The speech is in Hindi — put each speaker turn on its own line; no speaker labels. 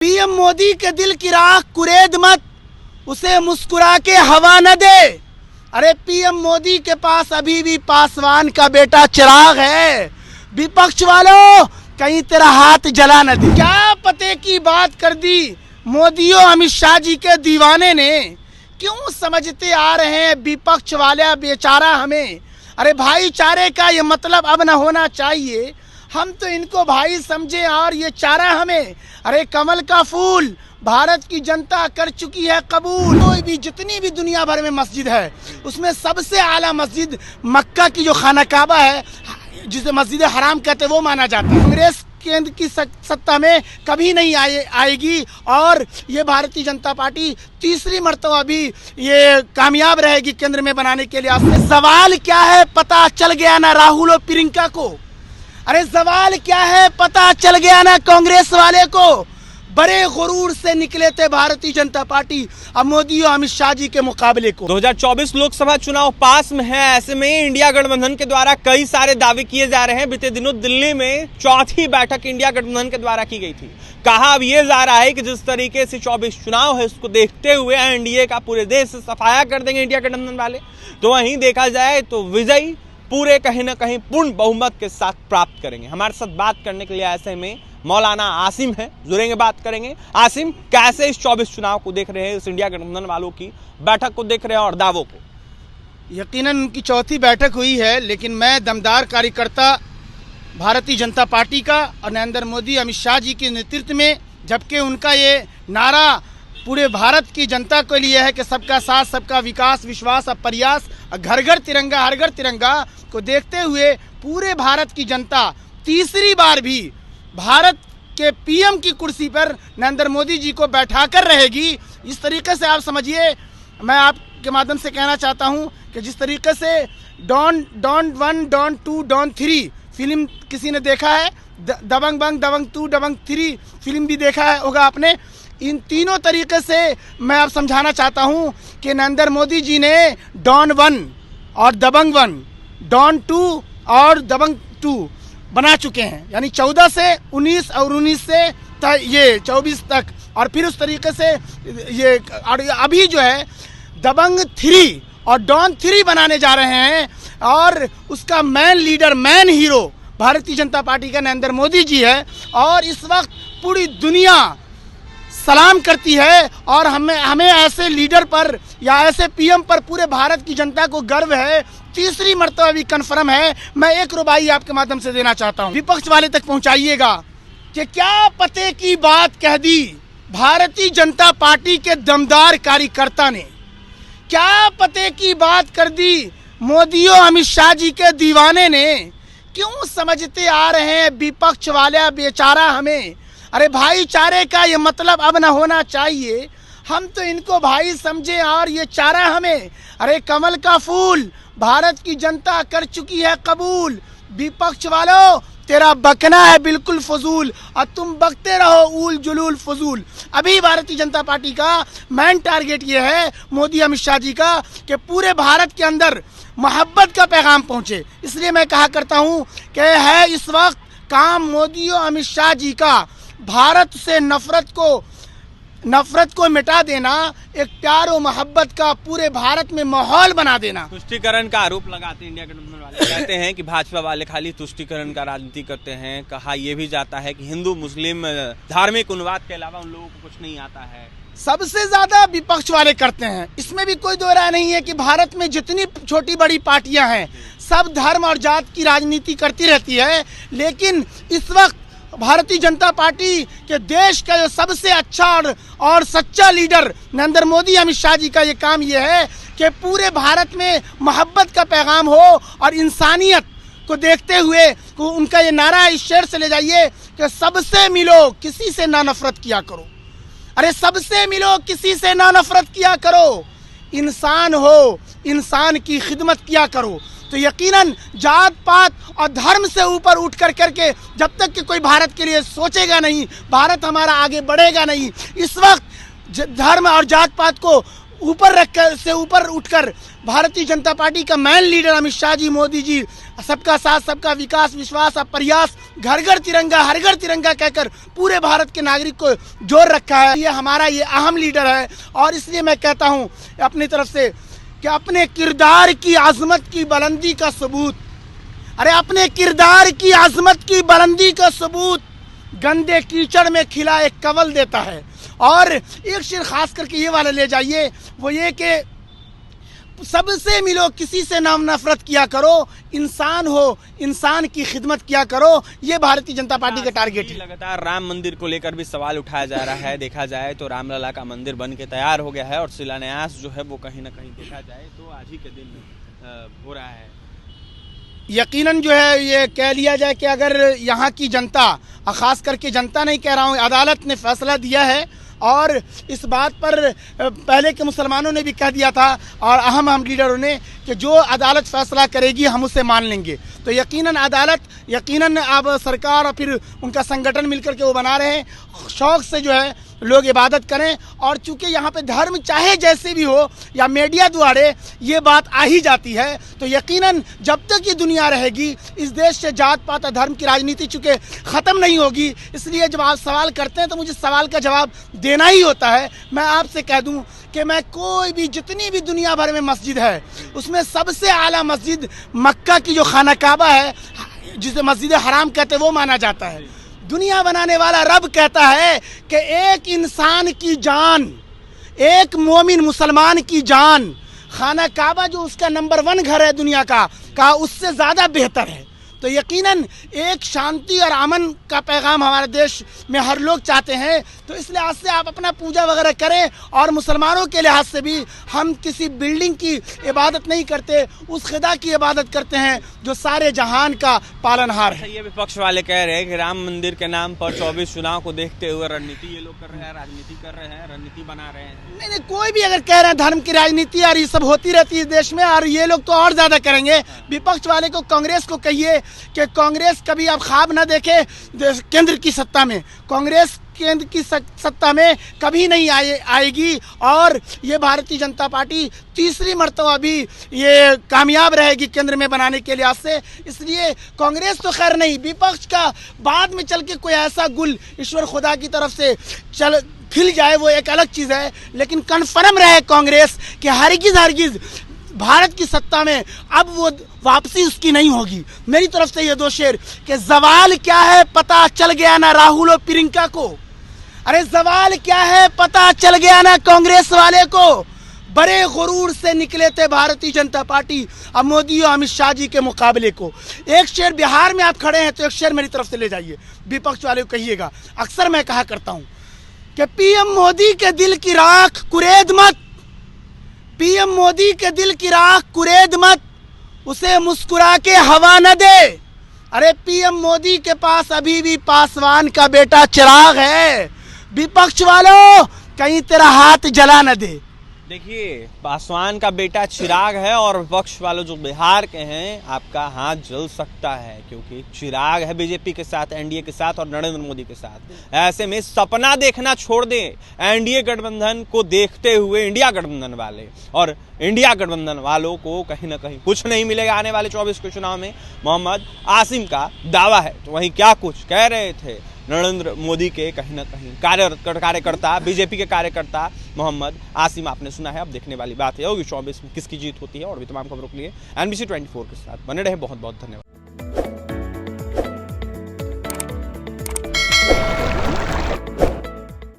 पीएम मोदी के दिल की राख कुरेद मत, उसे मुस्कुरा के हवा न दे। अरे पीएम मोदी के पास अभी भी पासवान का बेटा चिराग है। विपक्ष वालों, कहीं तेरा हाथ जला न दे। क्या पते की बात कर दी मोदी और अमित शाह जी के दीवाने ने। क्यों समझते आ रहे हैं विपक्ष वाले बेचारा हमें। अरे भाईचारे का ये मतलब अब न होना चाहिए। हम तो इनको भाई समझे और ये चारा हमें। अरे कमल का फूल भारत की जनता कर चुकी है कबूल। कोई भी जितनी भी दुनिया भर में मस्जिद है उसमें सबसे आला मस्जिद मक्का की जो खाना काबा है, जिसे मस्जिद हराम कहते हैं, वो माना जाता है। कांग्रेस केंद्र की सत्ता में कभी नहीं आएगी और ये भारतीय जनता पार्टी तीसरी मर्तबा भी ये कामयाब रहेगी केंद्र में बनाने के लिए। सवाल क्या है पता चल गया ना राहुल और प्रियंका को। अरे सवाल क्या है पता चल गया ना कांग्रेस वाले को। बड़े गुरूर से निकले थे भारतीय जनता पार्टी अब मोदी और अमित शाह जी के मुकाबले को।
2024 लोकसभा चुनाव पास में है, ऐसे में इंडिया गठबंधन के द्वारा कई सारे दावे किए जा रहे हैं। बीते दिनों दिल्ली में चौथी बैठक इंडिया गठबंधन के द्वारा की गई थी। कहा अब ये जा रहा है कि जिस तरीके से 24 चुनाव है उसको देखते हुए एनडीए का पूरे देश से सफाया कर देंगे इंडिया गठबंधन वाले। तो वहीं देखा जाए तो विजयी पूरे कहीं ना कहीं पूर्ण बहुमत के साथ प्राप्त करेंगे। हमारे साथ बात करने के लिए ऐसे में मौलाना आसिम है, जुड़ेंगे, बात करेंगे। आसिम, कैसे इस 24 चुनाव को देख रहे हैं, इस इंडिया गठबंधन वालों की बैठक को देख रहे हैं और दावों को?
यकीनन उनकी चौथी बैठक हुई है, लेकिन मैं दमदार कार्यकर्ता भारतीय जनता पार्टी का और नरेंद्र मोदी अमित शाह जी के नेतृत्व में, जबकि उनका ये नारा पूरे भारत की जनता के लिए है कि सबका साथ, सबका विकास, विश्वास और प्रयास, घर घर तिरंगा, हर घर तिरंगा को देखते हुए पूरे भारत की जनता तीसरी बार भी भारत के पीएम की कुर्सी पर नरेंद्र मोदी जी को बैठाकर रहेगी। इस तरीके से आप समझिए, मैं आपके माध्यम से कहना चाहता हूं कि जिस तरीके से डॉन 1, डॉन 2, डॉन 3 फिल्म किसी ने देखा है, दबंग 1, दबंग 2, दबंग 3 फिल्म भी देखा है होगा आपने। इन तीनों तरीके से मैं आप समझाना चाहता हूं कि नरेंद्र मोदी जी ने डॉन 1 और दबंग 1, डॉन 2 और दबंग 2 बना चुके हैं, यानी 14 से 19 और 19 से ये 24 तक, और फिर उस तरीके से ये अभी जो है दबंग 3 और डॉन 3 बनाने जा रहे हैं। और उसका man leader, man hero Bharatiya Janata party का नरेंद्र मोदी जी है। और इस वक्त पूरी दुनिया सलाम करती है और हमें ऐसे लीडर पर या ऐसे पीएम पर पूरे भारत की जनता को गर्व है। तीसरी मर्तबा भी कन्फर्म है। मैं एक रुबाई आपके माध्यम से देना चाहता हूं, विपक्ष वाले तक पहुंचाइएगा कि क्या पते की बात कह दी भारतीय जनता पार्टी के दमदार कार्यकर्ता ने। क्या पते की बात कर दी मोदी और अमित शाह जी के दीवाने ने। क्यों समझते आ रहे हैं विपक्ष वाले बेचारा हमें। अरे भाईचारे का ये मतलब अब न होना चाहिए। हम तो इनको भाई समझे और ये चारा हमें। अरे कमल का फूल भारत की जनता कर चुकी है कबूल। विपक्ष वालों, तेरा बकना है बिल्कुल फजूल और तुम बकते रहो ऊल जुलूल फजूल। अभी भारतीय जनता पार्टी का मेन टारगेट ये है मोदी अमित शाह जी का कि पूरे भारत के अंदर मोहब्बत का पैगाम पहुंचे। इसलिए मैं कहा करता हूं कि है इस वक्त काम मोदी और अमित शाह जी का भारत से नफरत को मिटा देना, एक प्यार और मोहब्बत का पूरे भारत में माहौल बना देना।
तुष्टीकरण का आरोप लगाते हैं इंडिया गठबंधन वाले, कहते हैं कि भाजपा वाले खाली तुष्टीकरण का राजनीति करते हैं। कहा यह भी जाता है कि हिंदू मुस्लिम धार्मिक उन्वाद के अलावा उन लोगों को कुछ नहीं आता है।
सबसे ज्यादा विपक्ष वाले करते हैं, इसमें भी कोई दो राय नहीं है कि भारत में जितनी छोटी बड़ी पार्टियां हैं सब धर्म और जात की राजनीति करती रहती है। लेकिन इस वक्त भारतीय जनता पार्टी के देश का जो सबसे अच्छा और सच्चा लीडर नरेंद्र मोदी अमित शाह जी का ये काम ये है कि पूरे भारत में मोहब्बत का पैगाम हो और इंसानियत को देखते हुए उनका ये नारा इस शेर से ले जाइए कि सबसे मिलो किसी से ना नफरत किया करो। अरे सबसे मिलो किसी से ना नफरत किया करो। इंसान हो, इंसान की खिदमत किया करो। तो यकीनन जात पात और धर्म से ऊपर उठ करके जब तक कि कोई भारत के लिए सोचेगा नहीं, भारत हमारा आगे बढ़ेगा नहीं। इस वक्त धर्म और जात पात को ऊपर रखकर से ऊपर उठकर भारतीय जनता पार्टी का मैन लीडर अमित शाह जी, मोदी जी, सबका साथ, सबका विकास, विश्वास और प्रयास, घर घर तिरंगा, हर घर तिरंगा कहकर पूरे भारत के नागरिक को जोड़ रखा है। ये हमारा ये अहम लीडर है और इसलिए मैं कहता हूँ अपनी तरफ से कि अपने किरदार की आजमत की बुलंदी का सबूत, अरे अपने किरदार की आजमत की बुलंदी का सबूत गंदे कीचड़ में खिला एक कवल देता है। और एक शेर खास करके ये वाला ले जाइए, वो ये कि सबसे मिलो, किसी से नाम नफरत किया करो, इंसान हो इंसान की खिदमत किया करो। ये भारतीय जनता पार्टी का टारगेट है।
लगातार राम मंदिर को लेकर भी सवाल उठाया जा रहा है। देखा जाए तो रामलला का मंदिर बन के तैयार हो गया है और शिलान्यास जो है वो कहीं ना कहीं देखा जाए तो आज ही के दिन हो रहा है।
यकीनन जो है ये कह लिया जाए कि अगर यहाँ की जनता, खास करके जनता नहीं कह रहा हूँ, अदालत ने फैसला दिया है और इस बात पर पहले के मुसलमानों ने भी कह दिया था और अहम लीडरों ने कि जो अदालत फैसला करेगी हम उसे मान लेंगे। तो यकीनन अदालत, यकीनन अब सरकार और फिर उनका संगठन मिलकर के वो बना रहे हैं, शौक से जो है लोग इबादत करें। और चूंकि यहाँ पे धर्म चाहे जैसे भी हो या मीडिया द्वारा ये बात आ ही जाती है, तो यकीनन जब तक ये दुनिया रहेगी इस देश से जात पात और धर्म की राजनीति चूँकि ख़त्म नहीं होगी। इसलिए जब आप सवाल करते हैं तो मुझे सवाल का जवाब देना ही होता है। मैं आपसे कह दूं कि मैं कोई भी, जितनी भी दुनिया भर में मस्जिद है उसमें सबसे आला मस्जिद मक्का की जो खाना काबा है, जिसे मस्जिद हराम कहते हैं, वो माना जाता है। दुनिया बनाने वाला रब कहता है कि एक इंसान की जान, एक मोमिन मुसलमान की जान, खाना काबा जो उसका नंबर 1 घर है दुनिया का उससे ज़्यादा बेहतर है। तो यकीनन एक शांति और अमन का पैगाम हमारे देश में हर लोग चाहते हैं। तो इस लिहाज से आप अपना पूजा वगैरह करें। और मुसलमानों के लिहाज से भी हम किसी बिल्डिंग की इबादत नहीं करते, उस खुदा की इबादत करते हैं जो सारे जहान का पालनहार है।
ये विपक्ष वाले कह रहे हैं कि राम मंदिर के नाम पर 24 चुनाव को देखते हुए रणनीति ये लोग कर रहे हैं, राजनीति कर रहे हैं, रणनीति बना रहे हैं।
नहीं, कोई भी अगर कह रहे हैं धर्म की राजनीति और ये सब होती रहती है देश में, और ये लोग तो और ज़्यादा करेंगे। विपक्ष वाले को, कांग्रेस को कहिए कि कांग्रेस कभी आप ख्वाब न देखे केंद्र की सत्ता में। कांग्रेस केंद्र की सत्ता में कभी नहीं आएगी और ये भारतीय जनता पार्टी तीसरी मर्तबा भी ये कामयाब रहेगी केंद्र में बनाने के लिहाज से। इसलिए कांग्रेस तो खैर नहीं, विपक्ष का बाद में चल के कोई ऐसा गुल ईश्वर खुदा की तरफ से चल खिल जाए वो एक अलग चीज़ है, लेकिन कन्फर्म रहे कांग्रेस कि हरगिज़ भारत की सत्ता में अब वो वापसी उसकी नहीं होगी। मेरी तरफ से ये 2 शेर कि जवाल क्या है पता चल गया ना राहुल और प्रियंका को, अरे जवाल क्या है पता चल गया ना कांग्रेस वाले को। बड़े गुरूर से निकले थे भारतीय जनता पार्टी अब मोदी और अमित शाह जी के मुकाबले को। एक शेर बिहार में आप खड़े हैं तो एक शेर मेरी तरफ से ले जाइए, विपक्ष वाले को कहिएगा। अक्सर मैं कहा करता हूं कि पीएम मोदी के दिल की राख कुरेद मत, पीएम मोदी के दिल की राख कुरेद मत, उसे मुस्कुरा के हवा न दे। अरे पीएम मोदी के पास अभी भी पासवान का बेटा चिराग है। विपक्ष वालों कहीं तेरा हाथ जला न दे।
देखिए, पासवान का बेटा चिराग है और विपक्ष वालों जो बिहार के हैं आपका हाथ जल सकता है, क्योंकि चिराग है बीजेपी के साथ, एनडीए के साथ और नरेंद्र मोदी के साथ। ऐसे में सपना देखना छोड़ दें एनडीए गठबंधन को देखते हुए इंडिया गठबंधन वाले, और इंडिया गठबंधन वालों को कहीं ना कहीं कुछ नहीं मिलेगा आने वाले 24 के चुनाव में, मोहम्मद आसिम का दावा है। तो वहीं क्या कुछ कह रहे थे नरेंद्र मोदी के कहीं ना कहीं कार्यकर्ता, बीजेपी के कार्यकर्ता मोहम्मद आसिम, आपने सुना है। अब देखने वाली बात है होगी 24 में किसकी जीत होती है। और भी तमाम खबरों के लिए NBC 24 के साथ बने रहे। बहुत बहुत धन्यवाद।